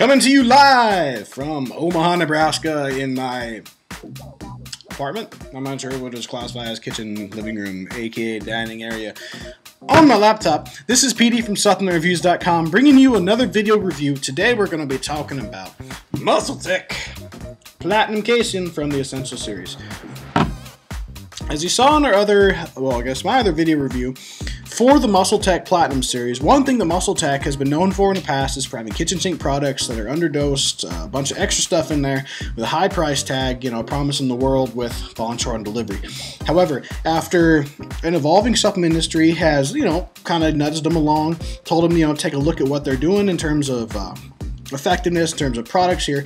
Coming to you live from Omaha, Nebraska in my apartment. I'm not sure what is classified as kitchen, living room, aka dining area. On my laptop, this is Petey from SupplementReviews.com bringing you another video review. Today we're going to be talking about MuscleTech Platinum Casein from the Essential series. As you saw in our other, my other video review, for the MuscleTech Platinum series, one thing that MuscleTech has been known for in the past is for having kitchen sink products that are underdosed, a bunch of extra stuff in there with a high price tag, promising the world with falling short on delivery. However, after an evolving supplement industry has, kind of nudged them along, told them, take a look at what they're doing in terms of effectiveness, in terms of products here,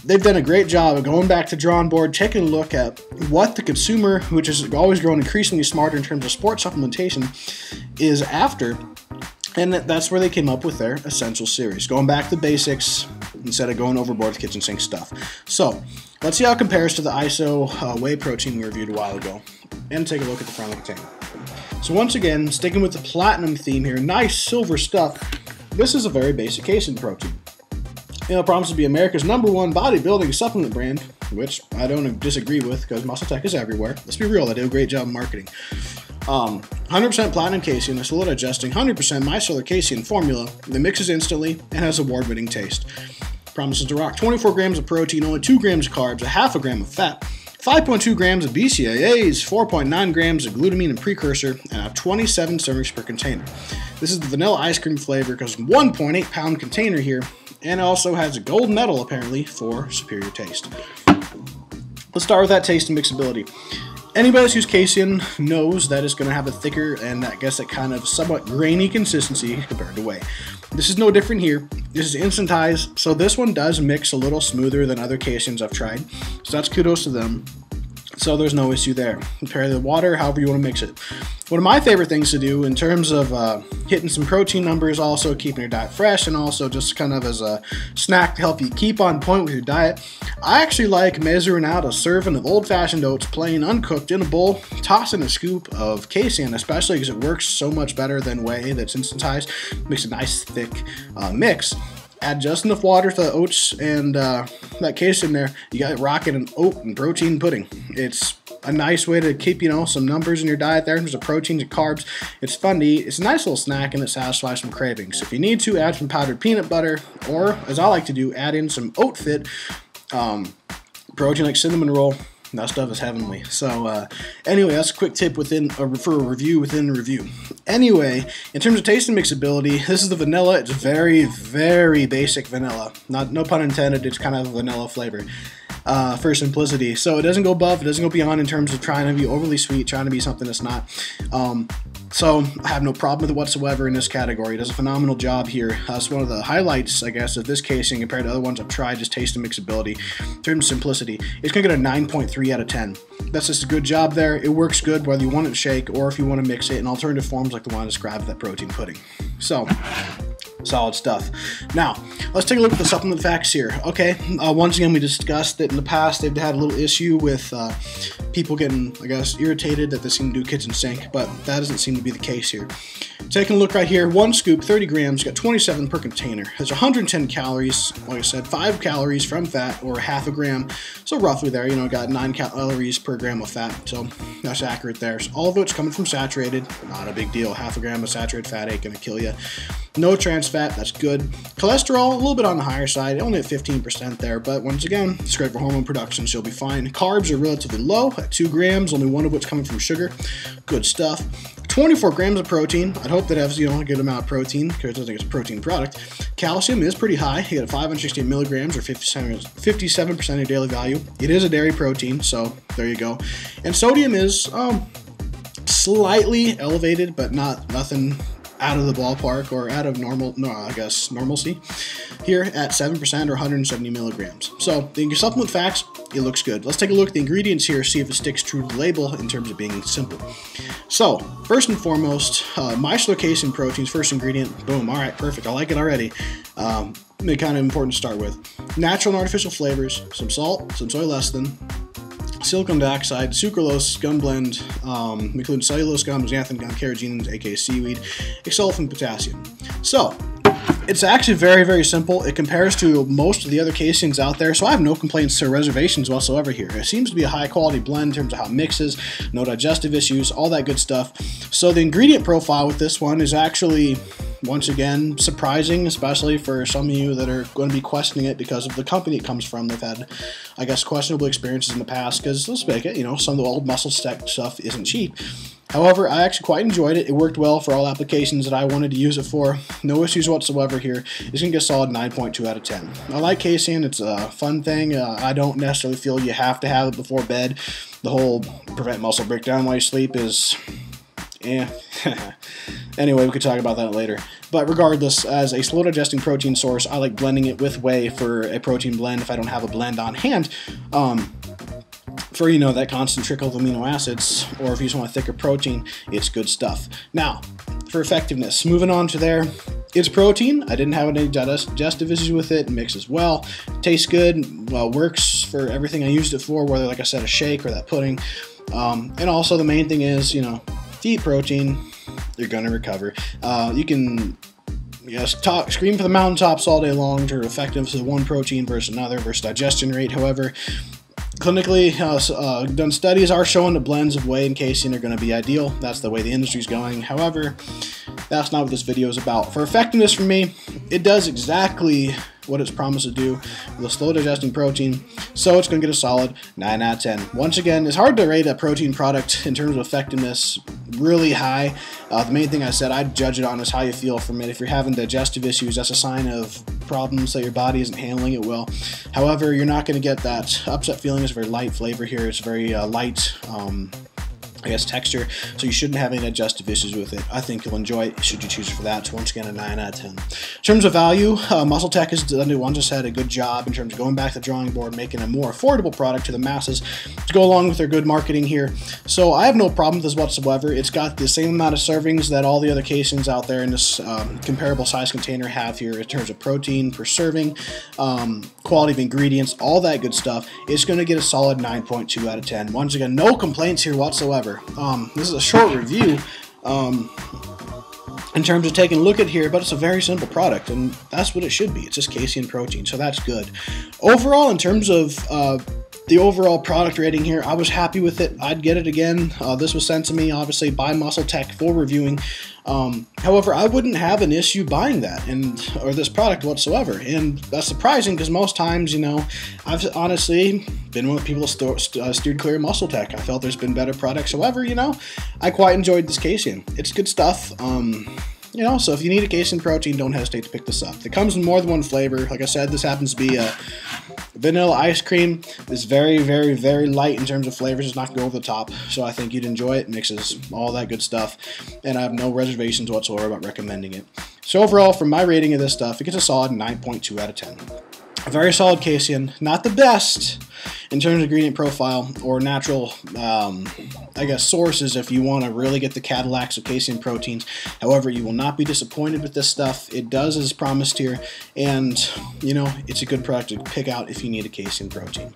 they've done a great job of going back to drawing board, taking a look at what the consumer, which has always grown increasingly smarter in terms of sports supplementation, is after, and that's where they came up with their Essential series, going back to basics instead of going overboard with kitchen sink stuff. So let's see how it compares to the ISO whey protein we reviewed a while ago, and take a look at the front of the container. So once again, sticking with the platinum theme here, nice silver stuff. This is a very basic casein protein. It promises to be America's #1 bodybuilding supplement brand, which I don't disagree with because MuscleTech is everywhere. Let's be real, they do a great job in marketing. 100% platinum casein, a slow digesting, 100% micellar casein formula that mixes instantly and has award-winning taste. Promises to rock 24 grams of protein, only 2 grams of carbs, a half a gram of fat, 5.2 grams of BCAAs, 4.9 grams of glutamine and precursor, and 27 servings per container. This is the vanilla ice cream flavor because 1.8 pound container here, and it also has a gold medal apparently for superior taste. Let's start with that taste and mixability. Anybody that's used casein knows that it's going to have a thicker and I guess that kind of somewhat grainy consistency compared to whey. This is no different here. This is instantized, so this one does mix a little smoother than other caseins I've tried. So that's kudos to them. So there's no issue there. Compare the water, however you want to mix it. One of my favorite things to do in terms of hitting some protein numbers, also keeping your diet fresh, and also just kind of as a snack to help you keep on point with your diet, I actually like measuring out a serving of old-fashioned oats, plain uncooked, in a bowl, tossing a scoop of casein, especially because it works so much better than whey that's instantized. Makes a nice thick mix. Add just enough water to the oats and that casein there. You got it rocking an oat and protein pudding. It's a nice way to keep, some numbers in your diet there in terms of proteins and carbs. It's fun to eat. It's a nice little snack and it satisfies some cravings. So if you need to, add some powdered peanut butter, or as I like to do, add in some oat fit protein like cinnamon roll. That stuff is heavenly. So anyway, that's a quick tip for a review within the review. Anyway, in terms of taste and mixability, this is the vanilla. It's very, very basic vanilla. No pun intended, it's kind of a vanilla flavor for simplicity. So it doesn't go above, it doesn't go beyond in terms of trying to be overly sweet, trying to be something that's not. So I have no problem with it whatsoever in this category. It does a phenomenal job here. It's one of the highlights, I guess, of this casing compared to other ones I've tried, just taste and mixability. In terms of simplicity, it's going to get a 9.3 out of 10. That's just a good job there. It works good whether you want it to shake or if you want to mix it in alternative forms like the one I described with that protein pudding. So, solid stuff. Now, let's take a look at the supplement facts here. Okay, once again, we discussed that in the past they've had a little issue with people getting, I guess, irritated that they seem to do kitchen sink, but that doesn't seem to be the case here. Taking a look right here, 1 scoop, 30 grams, got 27 per container. Has 110 calories, like I said, 5 calories from fat, or half a gram. So roughly there, got 9 calories per gram of fat, so that's accurate there. So all of it's coming from saturated, not a big deal. Half a gram of saturated fat ain't gonna kill you. No trans fat, that's good. Cholesterol, a little bit on the higher side, only at 15% there, but once again, it's great for hormone production, so you'll be fine. Carbs are relatively low at 2 grams, only 1 of which coming from sugar. Good stuff. 24 grams of protein. I'd hope that has, a good amount of protein, because it doesn't think it's a protein product. Calcium is pretty high. You get 560 milligrams, or 57% of your daily value. It is a dairy protein, so there you go. And sodium is slightly elevated, but nothing out of the ballpark or out of normalcy here at 7% or 170 milligrams. So your supplement facts, it looks good. Let's take a look at the ingredients here, see if it sticks true to the label in terms of being simple. So first and foremost, micellar casein proteins, first ingredient, boom, all right, perfect, I like it already. Kind of important to start with. Natural and artificial flavors, some salt, some soy lecithin, silicon dioxide, sucralose, gum blend, including cellulose gum, xanthan gum, carrageenans, aka seaweed, exsulfin, potassium. So, It's actually very, very simple. It compares to most of the other caseins out there, so I have no complaints or reservations whatsoever here. It seems to be a high-quality blend in terms of how it mixes, no digestive issues, all that good stuff. So the ingredient profile with this one is actually, once again, surprising, especially for some of you that are going to be questioning it because of the company it comes from. They've had, I guess, questionable experiences in the past because, let's make it, you know, some of the old MuscleTech stuff isn't cheap. However, I actually quite enjoyed it. It worked well for all applications that I wanted to use it for. No issues whatsoever here. It's going to get a solid 9.2 out of 10. I like casein. It's a fun thing. I don't necessarily feel you have to have it before bed. The whole prevent muscle breakdown while you sleep is... Anyway, we could talk about that later. But regardless, as a slow digesting protein source, I like blending it with whey for a protein blend if I don't have a blend on hand. For, you know, that constant trickle of amino acids, or if you just want a thicker protein, it's good stuff. Now, for effectiveness, moving on to there, it's protein. I didn't have any digestive issues with it. It mixes well, tastes good, well, works for everything I used it for, whether, like I said, a shake or that pudding. And also the main thing is, you know, if you eat protein, you're going to recover. You can... Yes, scream for the mountaintops all day long to effectiveness of one protein versus another versus digestion rate. However, clinically done studies are showing that blends of whey and casein are going to be ideal. That's the way the industry's going. However, that's not what this video is about. For effectiveness for me, it does exactly what it's promised to do with a slow digesting protein, so it's going to get a solid 9 out of 10. Once again, it's hard to rate a protein product in terms of effectiveness really high. The main thing I said I'd judge it on is how you feel from it. If you're having digestive issues, that's a sign of problems that your body isn't handling it well. However, you're not going to get that upset feeling. It's a very light flavor here. It's very light, I guess, texture, so you shouldn't have any digestive issues with it. I think you'll enjoy it should you choose for that. So once again, a 9 out of 10. In terms of value, MuscleTech has done, once I said, a good job in terms of going back to the drawing board, making a more affordable product to the masses to go along with their good marketing here. So I have no problem with this whatsoever. It's got the same amount of servings that all the other caseins out there in this comparable size container have here in terms of protein per serving, quality of ingredients, all that good stuff. It's going to get a solid 9.2 out of 10. Once again, no complaints here whatsoever. This is a short review in terms of taking a look at here, but it's a very simple product, and that's what it should be. It's just casein protein, so that's good. Overall, in terms of the overall product rating here, I was happy with it. I'd get it again. This was sent to me, obviously, by MuscleTech for reviewing. However, I wouldn't have an issue buying that or this product whatsoever, and that's surprising because most times, you know, I've honestly been one of the people that steered clear of MuscleTech. I felt there's been better products. However, you know, I quite enjoyed this casein. It's good stuff. You know, so if you need a casein protein, don't hesitate to pick this up. It comes in more than one flavor. Like I said, this happens to be a vanilla ice cream. It's very, very, very light in terms of flavors. It's not going to go over the top, so I think you'd enjoy it. It mixes all that good stuff, and I have no reservations whatsoever about recommending it. So overall, from my rating of this stuff, it gets a solid 9.2 out of 10. A very solid casein, not the best in terms of ingredient profile or natural, I guess, sources if you want to really get the Cadillacs of casein proteins. However, you will not be disappointed with this stuff. It does as promised here, and, you know, it's a good product to pick out if you need a casein protein.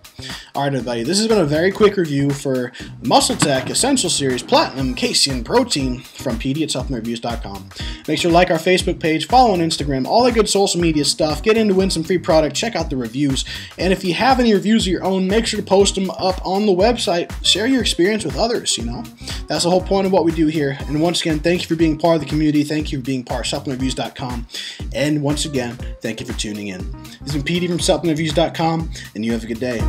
Alright, everybody, this has been a very quick review for MuscleTech Essential Series Platinum Casein Protein from Petey at SupplementReviews.com. Make sure to like our Facebook page, follow on Instagram, all that good social media stuff, get in to win some free product, check out the reviews, and if you have any reviews of your own, make sure to post them up on the website. Share your experience with others, you know. That's the whole point of what we do here. And once again, thank you for being part of the community. Thank you for being part of SupplementReviews.com. And once again, thank you for tuning in. This has been Petey from SupplementReviews.com, and you have a good day.